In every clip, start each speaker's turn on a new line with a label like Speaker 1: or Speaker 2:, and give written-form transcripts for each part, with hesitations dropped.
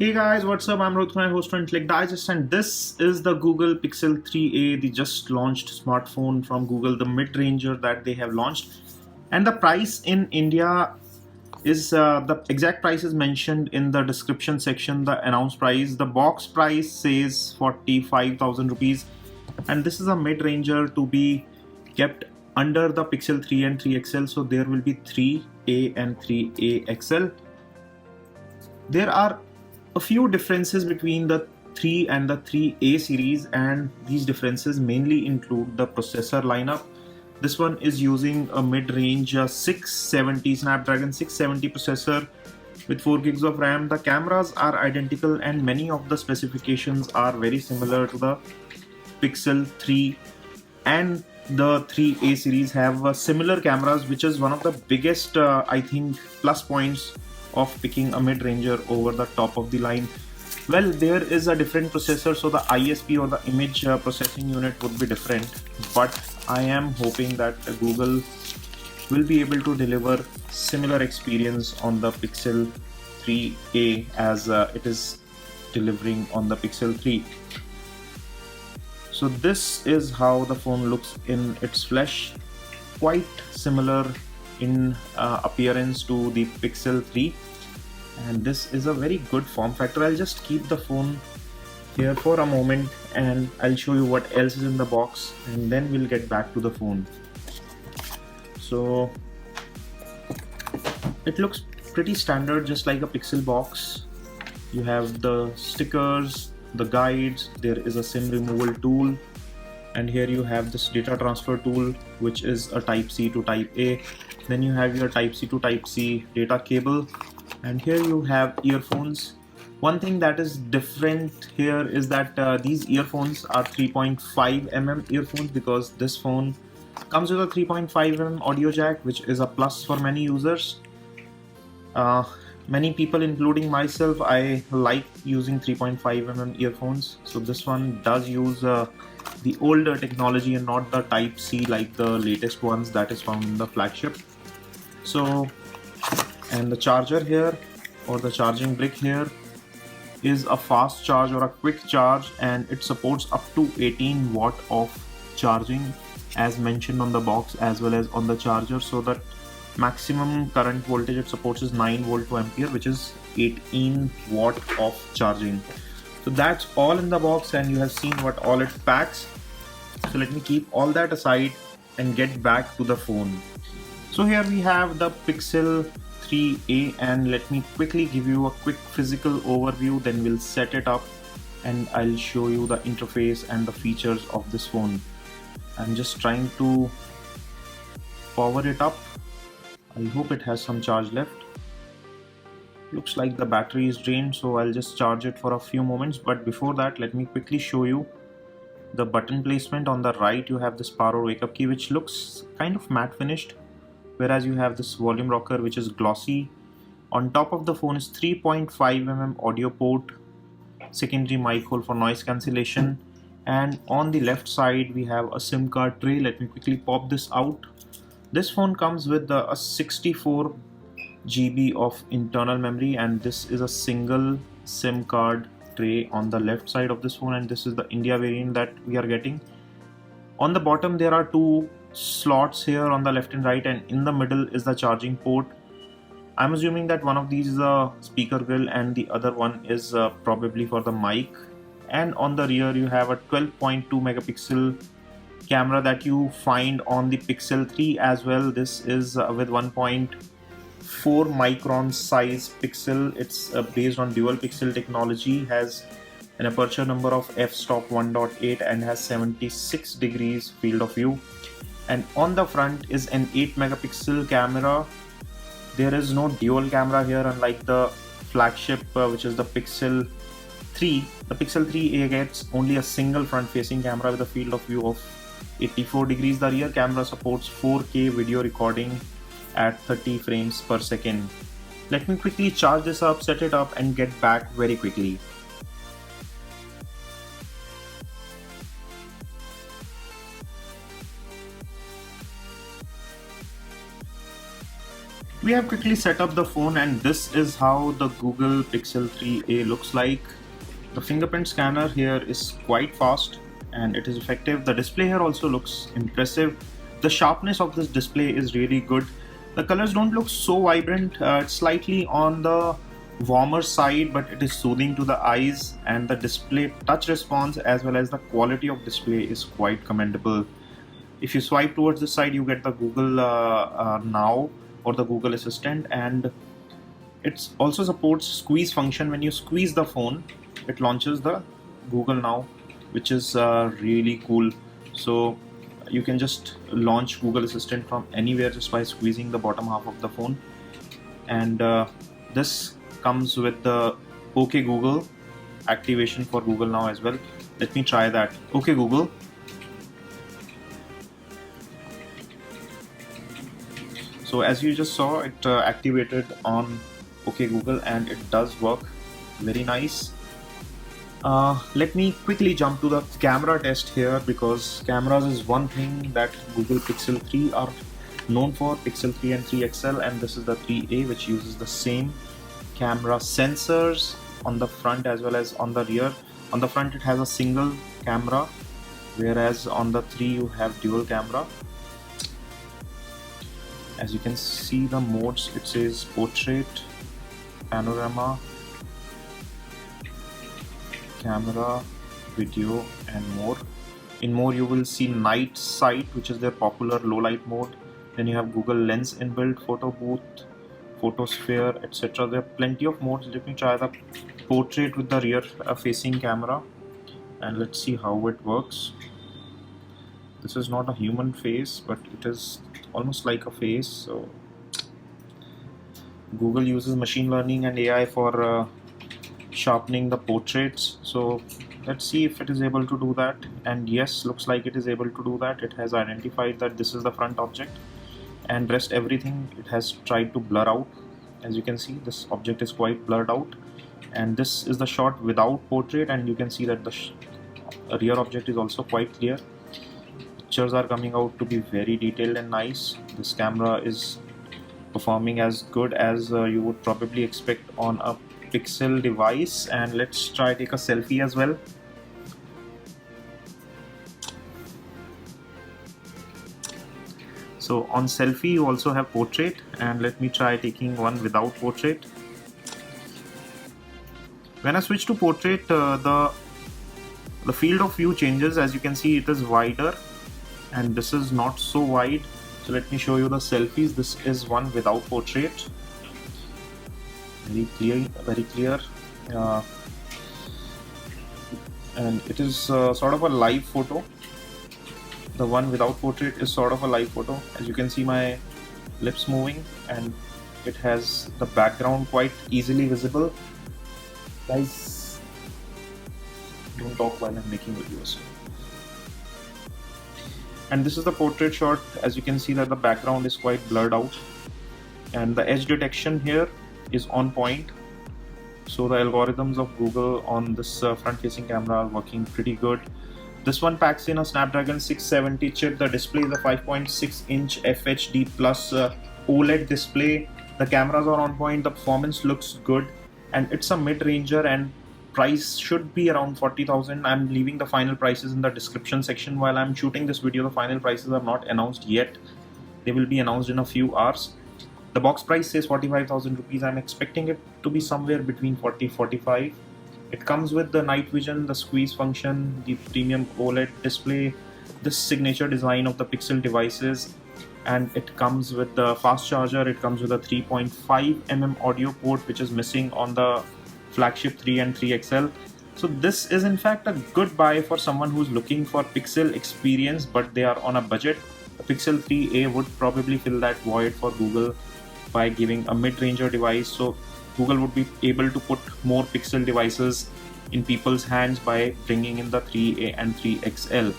Speaker 1: Hey guys, what's up? I'm Rohit, my host on Intellect Digest, and this is the Google Pixel 3a, the just launched smartphone from Google, the mid-ranger that they have launched. And the price in India is the exact price is mentioned in the description section, the announced price. The box price says 45,000 rupees, and this is a mid-ranger to be kept under the Pixel 3 and 3 XL. So there will be 3a and 3a XL. There are a few differences between the 3 and the 3A series, and these differences mainly include the processor lineup. This one is using a mid-range 670 Snapdragon 670 processor with 4 gigs of RAM. The cameras are identical and many of the specifications are very similar to the Pixel 3, and the 3A series have similar cameras, which is one of the biggest I think plus points of picking a mid-ranger over the top of the line. Well, there is a different processor, so the ISP or the image processing unit would be different, but I am hoping that Google will be able to deliver similar experience on the Pixel 3a as it is delivering on the Pixel 3. So this is how the phone looks in its flesh, quite similar in appearance to the Pixel 3, and this is a very good form factor. I'll just keep the phone here for a moment and I'll show you what else is in the box, and then we'll get back to the phone. So it looks pretty standard, just like a Pixel box. You have the stickers, the guides, there is a SIM removal tool, and here you have this data transfer tool, which is a type C to type A. Then you have your type C to type C data cable, and here you have earphones. One thing that is different here is that these earphones are 3.5 mm earphones, because this phone comes with a 3.5 mm audio jack, which is a plus for many users. uh, Many people, including myself, I like using 3.5 mm earphones. So this one does use the older technology and not the type C like the latest ones that is found in the flagship. So, and the charger here, or the charging brick here, is a fast charge or a quick charge, and it supports up to 18 watt of charging as mentioned on the box as well as on the charger. So that maximum current voltage it supports is 9 volt to ampere, which is 18 watt of charging. So that's all in the box, and you have seen what all it packs. So let me keep all that aside and get back to the phone. So here we have the Pixel 3a, and let me quickly give you a quick physical overview, then we'll set it up and I'll show you the interface and the features of this phone. I'm just trying to power it up. I hope it has some charge left. Looks like the battery is drained, so I'll just charge it for a few moments. But before that, let me quickly show you the button placement. On the right, you have this power wake up key, which looks kind of matte finished, whereas you have this volume rocker, which is glossy. On top of the phone is 3.5 mm audio port, secondary mic hole for noise cancellation, and on the left side we have a SIM card tray. Let me quickly pop this out. This phone comes with a 64 GB of internal memory, and this is a single SIM card tray on the left side of this phone, and this is the India variant that we are getting. On the bottom there are two slots here on the left and right, and in the middle is the charging port. I'm assuming that one of these is a speaker grill and the other one is probably for the mic. And on the rear you have a 12.2 megapixel camera that you find on the Pixel 3 as well. This is with 1.4 micron size pixel. It's based on dual pixel technology, has an aperture number of f-stop 1.8 and has 76 degrees field of view. And on the front is an 8 megapixel camera. There is no dual camera here, unlike the flagship which is the Pixel 3. The Pixel 3a gets only a single front facing camera with a field of view of 84 degrees. The rear camera supports 4K video recording at 30 frames per second. Let me quickly charge this up, set it up and get back very quickly. We have quickly set up the phone, and this is how the Google Pixel 3a looks like. The fingerprint scanner here is quite fast and it is effective. The display here also looks impressive. The sharpness of this display is really good. The colors don't look so vibrant. It's slightly on the warmer side, but it is soothing to the eyes, and the display touch response as well as the quality of display is quite commendable. If you swipe towards this side, you get the Google Now or the Google Assistant, and it also supports squeeze function. When you squeeze the phone, it launches the Google Now, which is really cool. So you can just launch Google Assistant from anywhere just by squeezing the bottom half of the phone. And this comes with the OK Google activation for Google Now as well. Let me try that. OK Google. So as you just saw, it activated on OK Google, and it does work very nice. Let me quickly jump to the camera test here, because cameras is one thing that Google Pixel 3 are known for. Pixel 3 and 3 XL, and this is the 3a, which uses the same camera sensors on the front as well as on the rear. On the front it has a single camera, whereas on the 3 you have dual camera. As you can see the modes, it says portrait, panorama, camera, video and more. In more you will see night sight, which is their popular low light mode. Then you have Google Lens inbuilt, photo booth, photosphere, etc. There are plenty of modes. Let me try the portrait with the rear facing camera, and let's see how it works. This is not a human face, but it is almost like a face. So Google uses machine learning and AI for sharpening the portraits. So let's see if it is able to do that. And yes, looks like it is able to do that. It has identified that this is the front object, and rest everything it has tried to blur out. As you can see, this object is quite blurred out, and this is the shot without portrait, and you can see that the rear object is also quite clear. Pictures are coming out to be very detailed and nice. This camera is performing as good as you would probably expect on a Pixel device. And let's try take a selfie as well. So on selfie you also have portrait, and let me try taking one without portrait. When I switch to portrait, the field of view changes. As you can see, it is wider and this is not so wide. So let me show you the selfies. This is one without portrait. Very clear, and it is sort of a live photo. The one without portrait is sort of a live photo. As you can see, my lips moving, and it has the background quite easily visible. Guys, don't talk while I'm making videos. And this is the portrait shot. As you can see that the background is quite blurred out, and the edge detection here is on point. So the algorithms of Google on this front-facing camera are working pretty good. This one packs in a Snapdragon 670 chip. The display is a 5.6-inch FHD plus OLED display. The cameras are on point. The performance looks good, and it's a mid-ranger, and price should be around 40,000. I'm leaving the final prices in the description section. While I'm shooting this video, the final prices are not announced yet. They will be announced in a few hours. The box price says 45,000 rupees. I'm expecting it to be somewhere between 40-45. It comes with the night vision, the squeeze function, the premium OLED display, this signature design of the Pixel devices, and it comes with the fast charger. It comes with a 3.5mm audio port, which is missing on the flagship 3 and 3 XL. So this is in fact a good buy for someone who's looking for Pixel experience, but they are on a budget. The Pixel 3a would probably fill that void for Google by giving a mid-ranger device. So Google would be able to put more Pixel devices in people's hands by bringing in the 3a and 3 XL.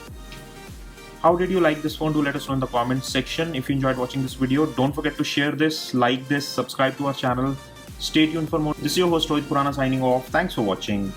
Speaker 1: How did you like this phone? Do let us know in the comments section. If you enjoyed watching this video, don't forget to share this, like this, subscribe to our channel. Stay tuned for more. This is your host Rohit Khurana signing off. Thanks for watching.